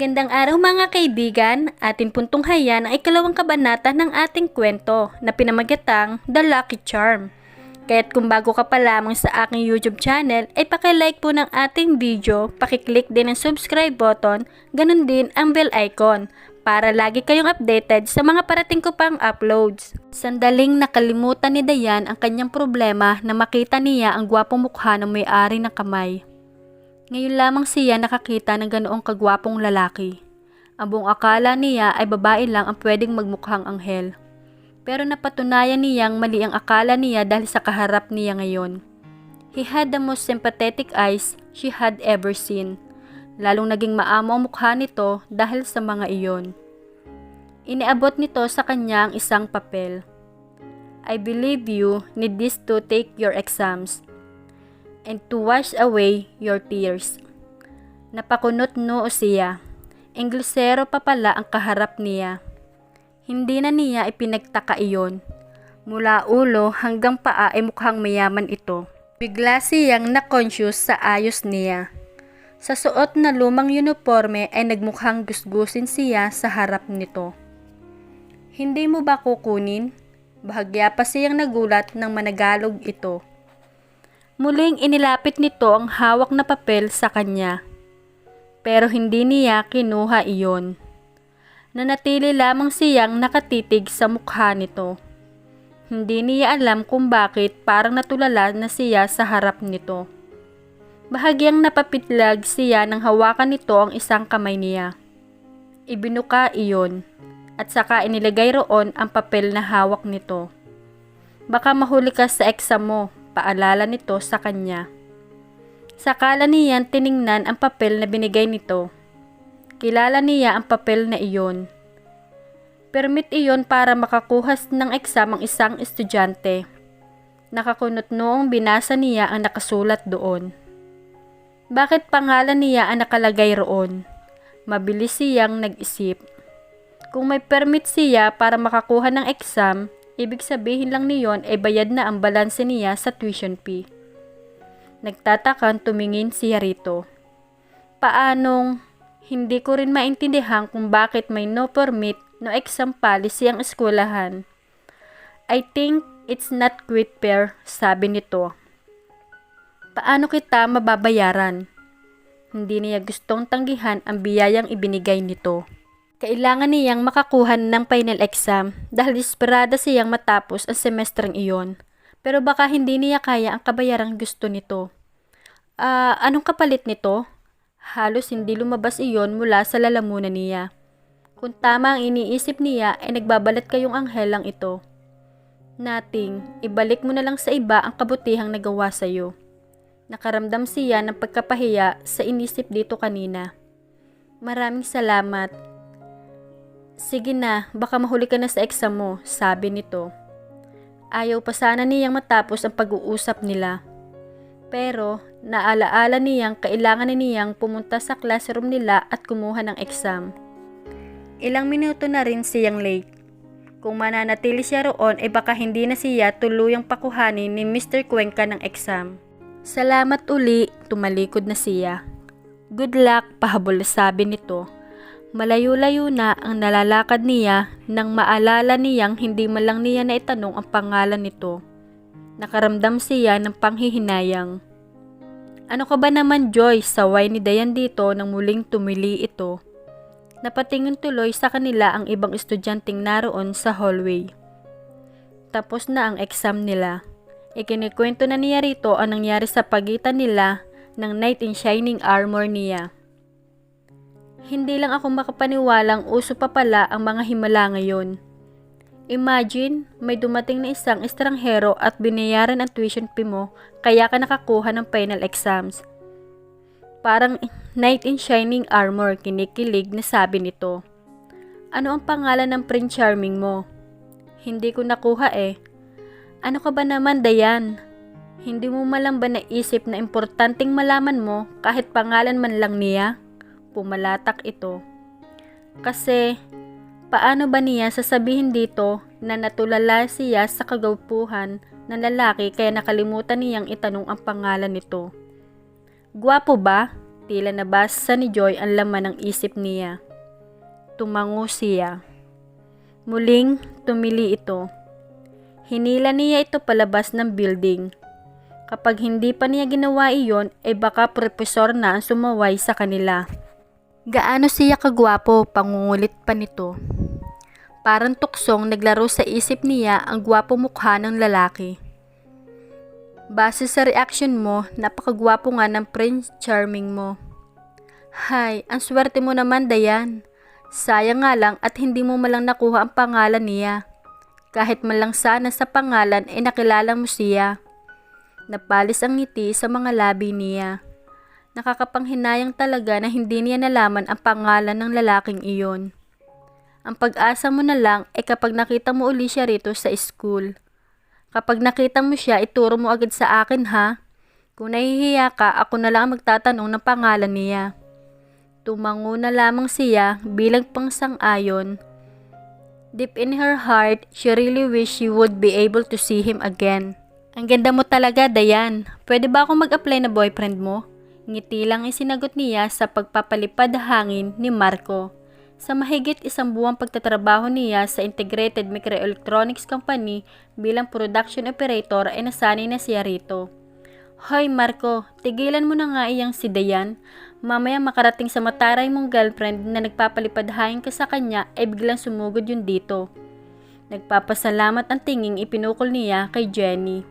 Magandang araw mga kaibigan, atin puntunghayan ang ikalawang kabanata ng ating kwento na pinamagatang The Lucky Charm. Kaya't kung bago ka pa lamang sa aking YouTube channel ay pakilike po ng ating video, pakiclick din ang subscribe button, ganun din ang bell icon para lagi kayong updated sa mga parating ko pang uploads. Sandaling nakalimutan ni Dayan ang kanyang problema na makita niya ang gwapong mukha ng may-ari ng kamay. Ngayon lamang siya nakakita ng ganoong kagwapong lalaki. Ang buong akala niya ay babae lang ang pwedeng magmukhang anghel. Pero napatunayan niyang mali ang akala niya dahil sa kaharap niya ngayon. He had the most sympathetic eyes she had ever seen. Lalong naging maamo ang mukha nito dahil sa mga iyon. Iniabot nito sa kanya ang isang papel. I believe you need this to take your exams and to wash away your tears. Napakunot noo siya. Inglesero pa pala ang kaharap niya. Hindi na niya ipinagtaka iyon. Mula ulo hanggang paa ay mukhang mayaman ito. Bigla siyang na-conscious sa ayos niya. Sa suot na lumang uniforme ay nagmukhang gusgusin siya sa harap nito. Hindi mo ba kukunin? Bahagya pa siyang nagulat nang managalog ito. Muling inilapit nito ang hawak na papel sa kanya. Pero hindi niya kinuha iyon. Nanatili lamang siyang nakatitig sa mukha nito. Hindi niya alam kung bakit parang natulala na siya sa harap nito. Bahagyang napapitlag siya nang hawakan nito ang isang kamay niya. Ibinuka iyon at saka inilagay roon ang papel na hawak nito. Baka mahuli ka sa exam mo, paalala nito sa kanya. Sakala niyan tiningnan ang papel na binigay nito. Kilala niya ang papel na iyon. Permit iyon para makakuha ng exam ang isang estudyante. Nakakunot noong binasa niya ang nakasulat doon. Bakit pangalan niya ang nakalagay roon? Mabilis siyang nag-isip. Kung may permit siya para makakuha ng exam, ibig sabihin lang niyon ay bayad na ang balanse niya sa tuition fee. Nagtatakan tumingin siya rito. Paanong hindi ko rin maintindihan kung bakit may no permit, no exam policy ang eskwelahan. I think it's not quite fair, sabi nito. Paano kita mababayaran? Hindi niya gustong tanggihan ang biyayang ibinigay nito. Kailangan niyang makakuha ng final exam dahil desperada siyang matapos ang semestreng iyon. Pero baka hindi niya kaya ang kabayarang gusto nito. Anong kapalit nito? Halos hindi lumabas iyon mula sa lalamunan niya. Kung tama ang iniisip niya ay nagbabalat kayong anghel lang ito. Nothing, ibalik mo na lang sa iba ang kabutihang nagawa sa iyo. Nakaramdam siya ng pagkapahiya sa inisip dito kanina. Maraming salamat. Sige na, baka mahuli ka na sa exam mo, sabi nito. Ayaw pa sana niyang matapos ang pag-uusap nila. Pero naalaala niyang kailangan niyang pumunta sa classroom nila at kumuha ng exam. Ilang minuto na rin siyang late. Kung mananatili siya roon ay baka hindi na siya tuluyang pakuhanin ni Mr. Cuenca ng exam. Salamat uli, tumalikod na siya. Good luck, pahabol sabi nito. Malayo-layo na ang nalalakad niya nang maalala niyang hindi man lang niya naitanong ang pangalan nito. Nakaramdam siya ng panghihinayang. Ano ka ba naman, Joy? Saway ni Dayan dito nang muling tumili ito. Napatingin tuloy sa kanila ang ibang estudyanteng naroon sa hallway. Tapos na ang exam nila. Ikinikwento na niya rito ang nangyari sa pagitan nila ng knight in shining armor niya. Hindi lang ako makapaniwalang uso pa pala ang mga himala ngayon. Imagine, may dumating na isang estranghero at binayaran ang tuition fee mo kaya ka nakakuha ng final exams. Parang knight in shining armor, kinikilig na sabi nito. Ano ang pangalan ng Prince Charming mo? Hindi ko nakuha eh. Ano ka ba naman, Dayan? Hindi mo malang ba naisip na importanteng malaman mo kahit pangalan man lang niya? Pumalatak ito. Kasi, paano ba niya sasabihin dito na natulala siya sa kagwapuhan ng lalaki kaya nakalimutan niyang itanong ang pangalan nito? Gwapo ba? Tila nabasa ni Joy ang laman ng isip niya. Tumango siya. Muling tumili ito. Hinila niya ito palabas ng building. Kapag hindi pa niya ginawa iyon, ay baka profesor na ang sumaway sa kanila. Gaano siya kagwapo, pangungulit pa nito. Parang tuksong naglaro sa isip niya ang gwapo mukha ng lalaki. Base sa reaction mo, napakagwapo nga ng Prince Charming mo. Hay, ang swerte mo naman, Dayan. Sayang nga lang at hindi mo malang nakuha ang pangalan niya. Kahit man lang sana sa pangalan ay nakilala mo siya. Napalis ang ngiti sa mga labi niya. Nakakapanghinayang talaga na hindi niya nalaman ang pangalan ng lalaking iyon. Ang pag-asa mo na lang ay kapag nakita mo uli siya rito sa school. Kapag nakita mo siya, ituro mo agad sa akin ha. Kung nahihiya ka, ako na lang magtatanong ng pangalan niya. Tumango na lamang siya bilang pangsang-ayon. Deep in her heart, she really wished she would be able to see him again. Ang ganda mo talaga, Dayan. Pwede ba akong mag-apply na boyfriend mo? Ngiti lang ay sinagot niya sa pagpapalipad hangin ni Marco. Sa mahigit 1 buwang pagtatrabaho niya sa Integrated Microelectronics Company bilang production operator ay nasanay na siya rito. Hoy Marco, tigilan mo na nga iyang si Dayan. Mamaya makarating sa mataray mong girlfriend na nagpapalipad hangin ka sa kanya ay biglang sumugod yun dito. Nagpapasalamat ang tinging ipinukol niya kay Jenny.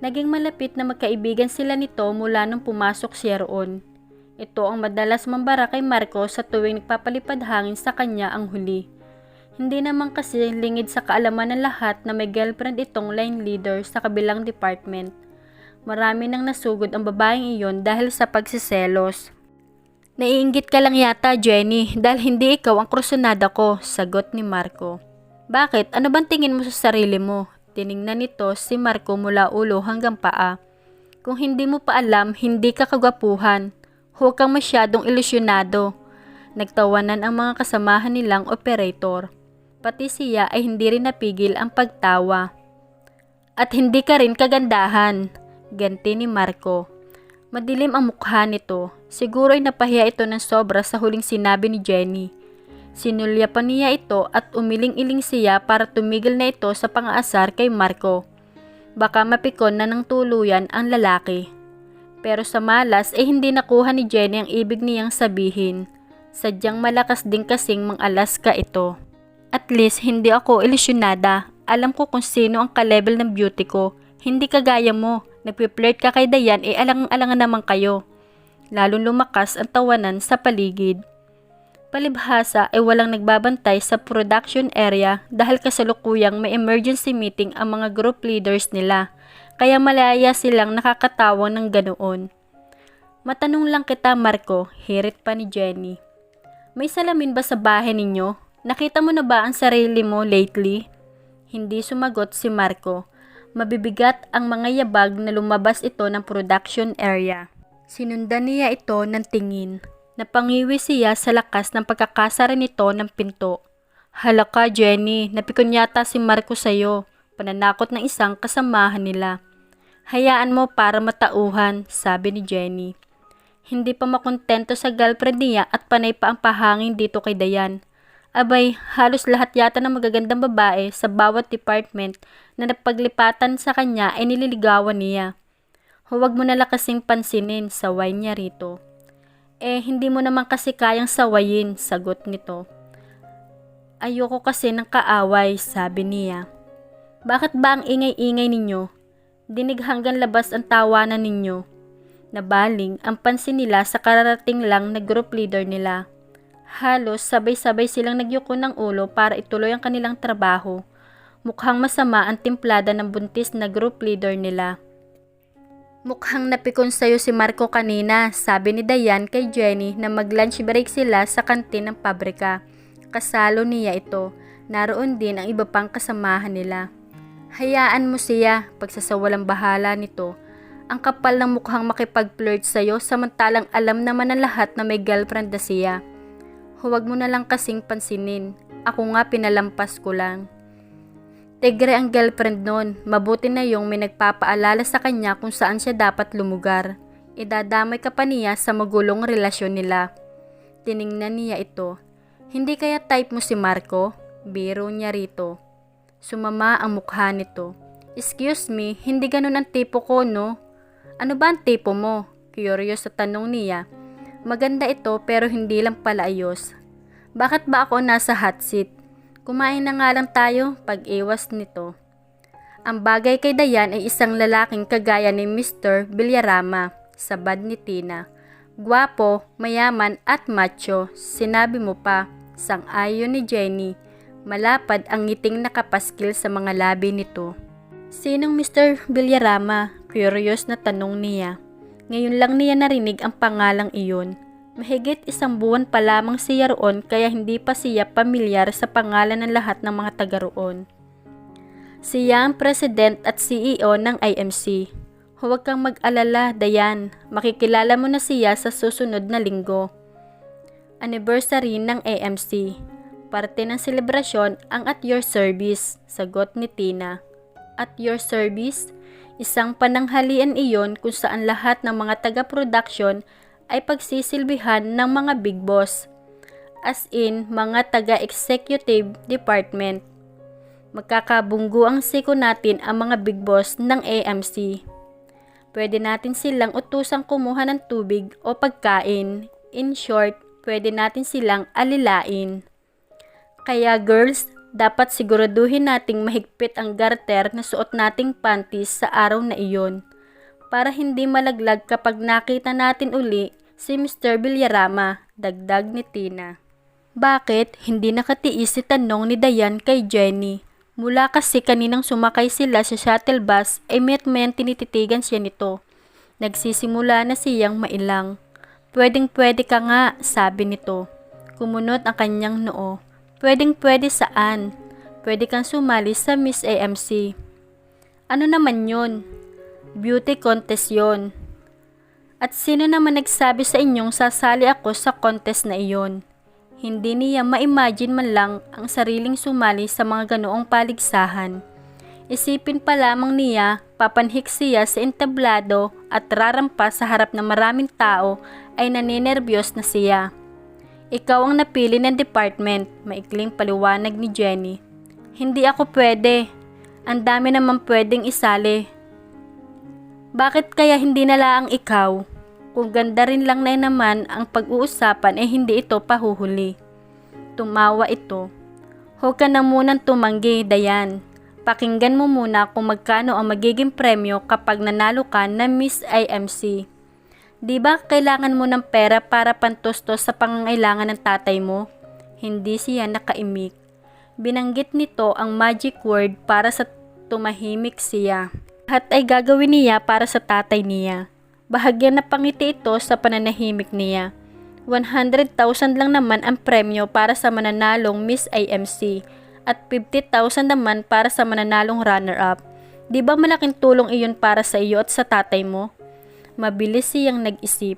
Naging malapit na magkaibigan sila nito mula nung pumasok siya roon. Ito ang madalas mambara kay Marco sa tuwing nagpapalipad hangin sa kanya ang huli. Hindi naman kasi lingid sa kaalaman ng lahat na may girlfriend itong line leader sa kabilang department. Marami nang nasugod ang babaeng iyon dahil sa pagsiselos. Naiinggit ka lang yata, Jenny, dahil hindi ikaw ang krusonada ko, sagot ni Marco. Bakit? Ano bang tingin mo sa sarili mo? Tiningnan nito si Marco mula ulo hanggang paa. Kung hindi mo pa alam, hindi ka kagwapuhan. Huwag kang masyadong ilusyonado. Nagtawanan ang mga kasamahan nilang operator. Pati siya ay hindi rin napigil ang pagtawa. At hindi ka rin kagandahan, ganti ni Marco. Madilim ang mukha nito. Siguro ay napahiya ito ng sobra sa huling sinabi ni Jenny. Sinulya pa niya ito at umiling-iling siya para tumigil na ito sa pang-aasar kay Marco. Baka mapikon na ng tuluyan ang lalaki. Pero sa malas ay hindi nakuha ni Jenny ang ibig niyang sabihin. Sadyang malakas din kasing mang-alaska ito. At least hindi ako ilusyonada. Alam ko kung sino ang ka-level ng beauty ko. Hindi kagaya mo. Nagpi-flirt ka kay Dayan alangang-alangan naman kayo. Lalong lumakas ang tawanan sa paligid. Palibhasa ay walang nagbabantay sa production area dahil kasalukuyang may emergency meeting ang mga group leaders nila. Kaya malaya silang nakakatawang ng ganoon. Matanong lang kita, Marco, hirit pa ni Jenny. May salamin ba sa bahay ninyo? Nakita mo na ba ang sarili mo lately? Hindi sumagot si Marco. Mabibigat ang mga yabag na lumabas ito ng production area. Sinundan niya ito ng tingin. Napangiwi siya sa lakas ng pagkakasara nito ng pinto. Hala ka, Jenny, napikon yata si Marco sa'yo. Pananakot ng isang kasamahan nila. Hayaan mo para matauhan, sabi ni Jenny. Hindi pa makontento sa girlfriend niya at panay pa ang pahangin dito kay Dayan. Abay, halos lahat yata ng magagandang babae sa bawat department na napaglipatan sa kanya ay nililigawan niya. Huwag mo na lang kasing pansinin, saway niya rito. Hindi mo naman kasi kayang sawayin, sagot nito. Ayoko kasi ng kaaway, sabi niya. Bakit ba ang ingay-ingay ninyo? Dinig hanggang labas ang tawanan ninyo. Nabaling ang pansin nila sa kararating lang na group leader nila. Halos sabay-sabay silang nagyuko ng ulo para ituloy ang kanilang trabaho. Mukhang masama ang timplada ng buntis na group leader nila. Mukhang napikon sa'yo si Marco kanina, sabi ni Dayan kay Jenny na mag-lunch break sila sa kantin ng pabrika. Kasalo niya ito. Naroon din ang iba pang kasamahan nila. Hayaan mo siya, pagsasawalang bahala nito. Ang kapal ng mukhang makipag-flirt sa'yo samantalang alam naman ng lahat na may girlfriend na siya. Huwag mo na lang kasing pansinin. Ako nga pinalampas ko lang. Tigre ang girlfriend nun. Mabuti na yung may nagpapaalala sa kanya kung saan siya dapat lumugar. Idadamay ka pa niya sa magulong relasyon nila. Tiningnan niya ito. Hindi kaya type mo si Marco? Biro niya rito. Sumama ang mukha nito. Excuse me, hindi ganun ang tipo ko, no? Ano ba ang tipo mo? Curious sa tanong niya. Maganda ito pero hindi lang pala ayos. Bakit ba ako nasa hot seat? Kumain na nga lang tayo pag-iwas nito. Ang bagay kay Dayan ay isang lalaking kagaya ni Mr. Villarama, sabad ni Tina. Gwapo, mayaman at macho, sinabi mo pa, sang-ayon ni Jenny. Malapad ang ngiting nakapaskil sa mga labi nito. Sinong Mr. Villarama? Curious na tanong niya. Ngayon lang niya narinig ang pangalang iyon. Mahigit 1 buwan pa lamang siya roon kaya hindi pa siya pamilyar sa pangalan ng lahat ng mga taga roon. Siya ang president at CEO ng IMC. Huwag kang mag-alala, Dayan. Makikilala mo na siya sa susunod na linggo. Anniversary ng AMC. Parte ng selebrasyon ang at your service, sagot ni Tina. At your service? Isang pananghalian iyon kung saan lahat ng mga taga-production ay pagsisilbihan ng mga big boss. As in, mga taga-executive department. Magkakabunggo ang siko natin ang mga big boss ng AMC. Pwede natin silang utusang kumuha ng tubig o pagkain. In short, pwede natin silang alilain. Kaya girls, dapat siguraduhin nating mahigpit ang garter na suot nating panties sa araw na iyon para hindi malaglag kapag nakita natin uli si Mr. Villarama, dagdag ni Tina. Bakit hindi nakatiis si tanong ni Dayan kay Jenny? Mula kasi kaninang sumakay sila sa shuttle bus ay met-men tinititigan siya nito. Nagsisimula na siyang mailang. Pwedeng-pwede ka nga, sabi nito. Kumunot ang kanyang noo. Pwedeng-pwede saan? Pwede kang sumali sa Miss AMC. Ano naman yun? Beauty contest yon. At sino naman nagsabi sa inyong sasali ako sa contest na iyon? Hindi niya ma-imagine man lang ang sariling sumali sa mga ganoong paligsahan. Isipin pa lamang niya, papanhik siya sa entablado at rarampa sa harap ng maraming tao ay naninerbiyos na siya. Ikaw ang napili ng department, maikling paliwanag ni Jenny. Hindi ako pwede. Ang dami naman pwedeng isali. Bakit kaya hindi na lang ikaw? Kung ganda rin lang na naman ang pag-uusapan ay hindi ito pahuhuli. Tumawa ito. Huwag ka na munang tumanggi, Dayan. Pakinggan mo muna kung magkano ang magiging premyo kapag nanalo ka na Miss IMC. Di ba kailangan mo ng pera para pantustos sa pangangailangan ng tatay mo? Hindi siya nakaimik. Binanggit nito ang magic word para sa tumahimik siya. Lahat ay gagawin niya para sa tatay niya. Bahagya na pangiti ito sa pananahimik niya. 100,000 lang naman ang premyo para sa mananalong Miss IMC at 50,000 naman para sa mananalong runner-up. Di ba malaking tulong iyon para sa iyo at sa tatay mo? Mabilis siyang nag-isip.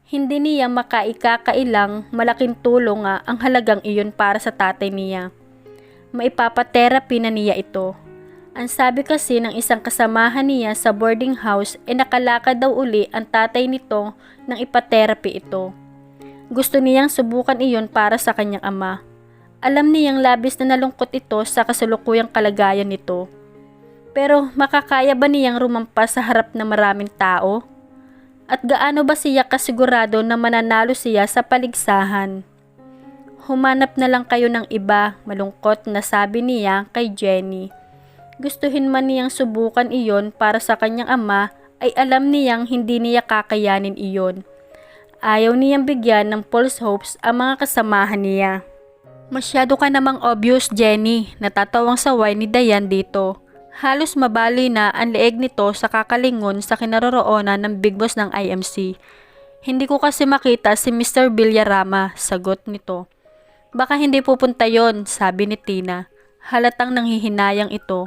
Hindi niya makaikakailang malaking tulong nga ang halagang iyon para sa tatay niya. Maipapatherapy na niya ito. Ang sabi kasi ng isang kasamahan niya sa boarding house ay nakalakad daw uli ang tatay nito nang ipatherapy ito. Gusto niyang subukan iyon para sa kanyang ama. Alam niyang labis na nalungkot ito sa kasalukuyang kalagayan nito. Pero makakaya ba niyang rumampas sa harap ng maraming tao? At gaano ba siya kasigurado na mananalo siya sa paligsahan? Humanap na lang kayo ng iba, malungkot na sabi niya kay Jenny. Gustuhin man niyang subukan iyon para sa kanyang ama ay alam niyang hindi niya kakayanin iyon. Ayaw niyang bigyan ng false hopes ang mga kasamahan niya. Masyado ka namang obvious, Jenny, natatawang saway ni Dayan dito. Halos mabali na ang leeg nito sa kakalingon sa kinaroroonan ng big boss ng IMC. Hindi ko kasi makita si Mr. Villarama, sagot nito. Baka hindi pupunta yon, sabi ni Tina. Halatang nanghihinayang ito.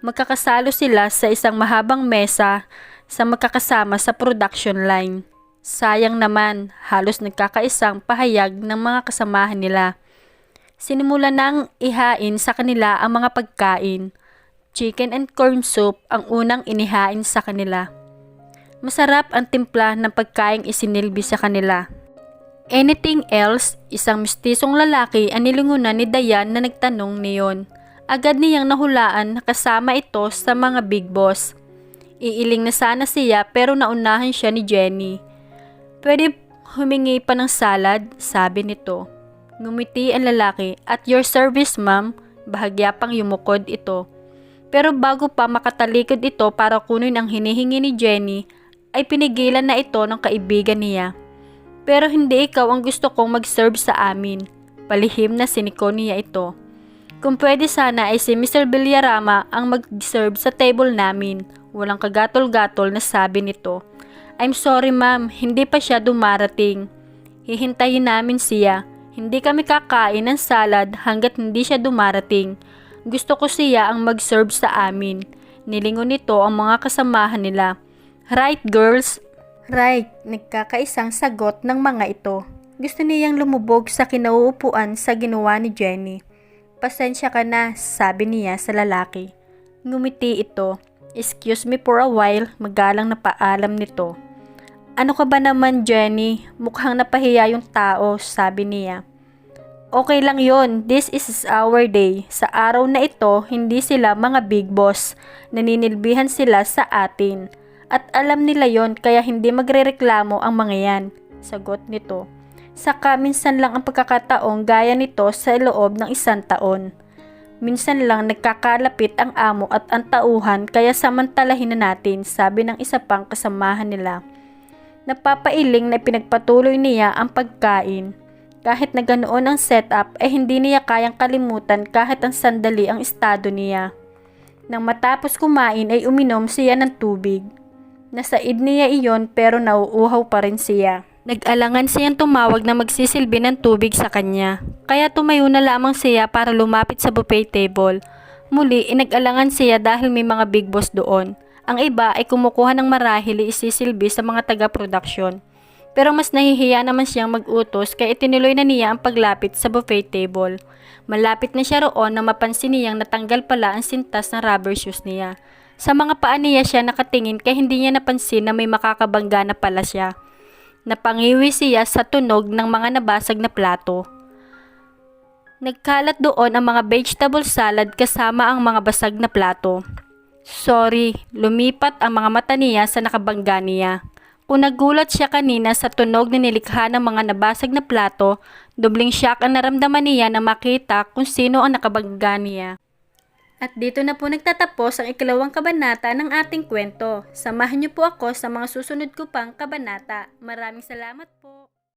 Magkakasalo sila sa isang mahabang mesa sa magkakasama sa production line. Sayang naman, halos nagkakaisang pahayag ng mga kasamahan nila. Sinimula nang ihain sa kanila ang mga pagkain. Chicken and corn soup ang unang inihain sa kanila. Masarap ang timpla ng pagkaing isinilbi sa kanila. Anything else? Isang mistisong lalaki ang nilingunan ni Dayan na nagtanong niyon. Agad niyang nahulaan na kasama ito sa mga big boss. Iiling na sana siya pero naunahan siya ni Jenny. Pwede humingi pa ng salad, sabi nito. Ngumiti ang lalaki. At your service, ma'am. Bahagya pang yumukod ito. Pero bago pa makatalikod ito para kunin ang hinihingi ni Jenny, ay pinigilan na ito ng kaibigan niya. Pero hindi ikaw ang gusto kong mag-serve sa amin. Palihim na siniko niya ito. Kung pwede sana ay si Mr. Villarama ang mag-serve sa table namin. Walang kagatol-gatol na sabi nito. I'm sorry ma'am, hindi pa siya dumarating. Hihintayin namin siya. Hindi kami kakain ng salad hanggat hindi siya dumarating. Gusto ko siya ang mag-serve sa amin. Nilingon nito ang mga kasamahan nila. Right girls? Right, nagkakaisang sagot ng mga ito. Gusto niyang lumubog sa kinauupuan sa ginawa ni Jenny. Pasensya ka na, sabi niya sa lalaki. Ngumiti ito. Excuse me for a while, magalang na paalam nito. Ano ka ba naman Jenny? Mukhang napahiya yung tao, sabi niya. Okay lang yon, this is our day. Sa araw na ito, hindi sila mga big boss. Naninilbihan sila sa atin. At alam nila yon kaya hindi magrereklamo ang mga yan, sagot nito. Saka minsan lang ang pagkakataong gaya nito sa loob ng 1 taon. Minsan lang nagkakalapit ang amo at ang tauhan kaya samantalahin na natin, sabi ng isa pang kasamahan nila. Napapailing na pinagpatuloy niya ang pagkain. Kahit na ganoon ang setup ay hindi niya kayang kalimutan kahit ang sandali ang estado niya. Nang matapos kumain ay uminom siya ng tubig. Nasaid niya iyon pero nauuhaw pa rin siya. Nag-alangan siyang tumawag na magsisilbi ng tubig sa kanya. Kaya tumayo na lamang siya para lumapit sa buffet table. Muli, inag-alangan siya dahil may mga big boss doon. Ang iba ay kumukuha ng marahil isisilbi sa mga taga-production. Pero mas nahihiya naman siyang mag-utos kaya itinuloy na niya ang paglapit sa buffet table. Malapit na siya roon na mapansin niyang natanggal pala ang sintas ng rubber shoes niya. Sa mga paa niya siya nakatingin kaya hindi niya napansin na may makakabangga na pala siya. Napangiwi siya sa tunog ng mga nabasag na plato. Nagkalat doon ang mga vegetable salad kasama ang mga basag na plato. Sorry, lumipat ang mga mata niya sa nakabangga niya. Kung nagulat siya kanina sa tunog na nilikha ng mga nabasag na plato, dobling shock ang naramdaman niya na makita kung sino ang nakabangga niya. At dito na po nagtatapos ang 2 kabanata ng ating kwento. Samahan niyo po ako sa mga susunod ko pang kabanata. Maraming salamat po.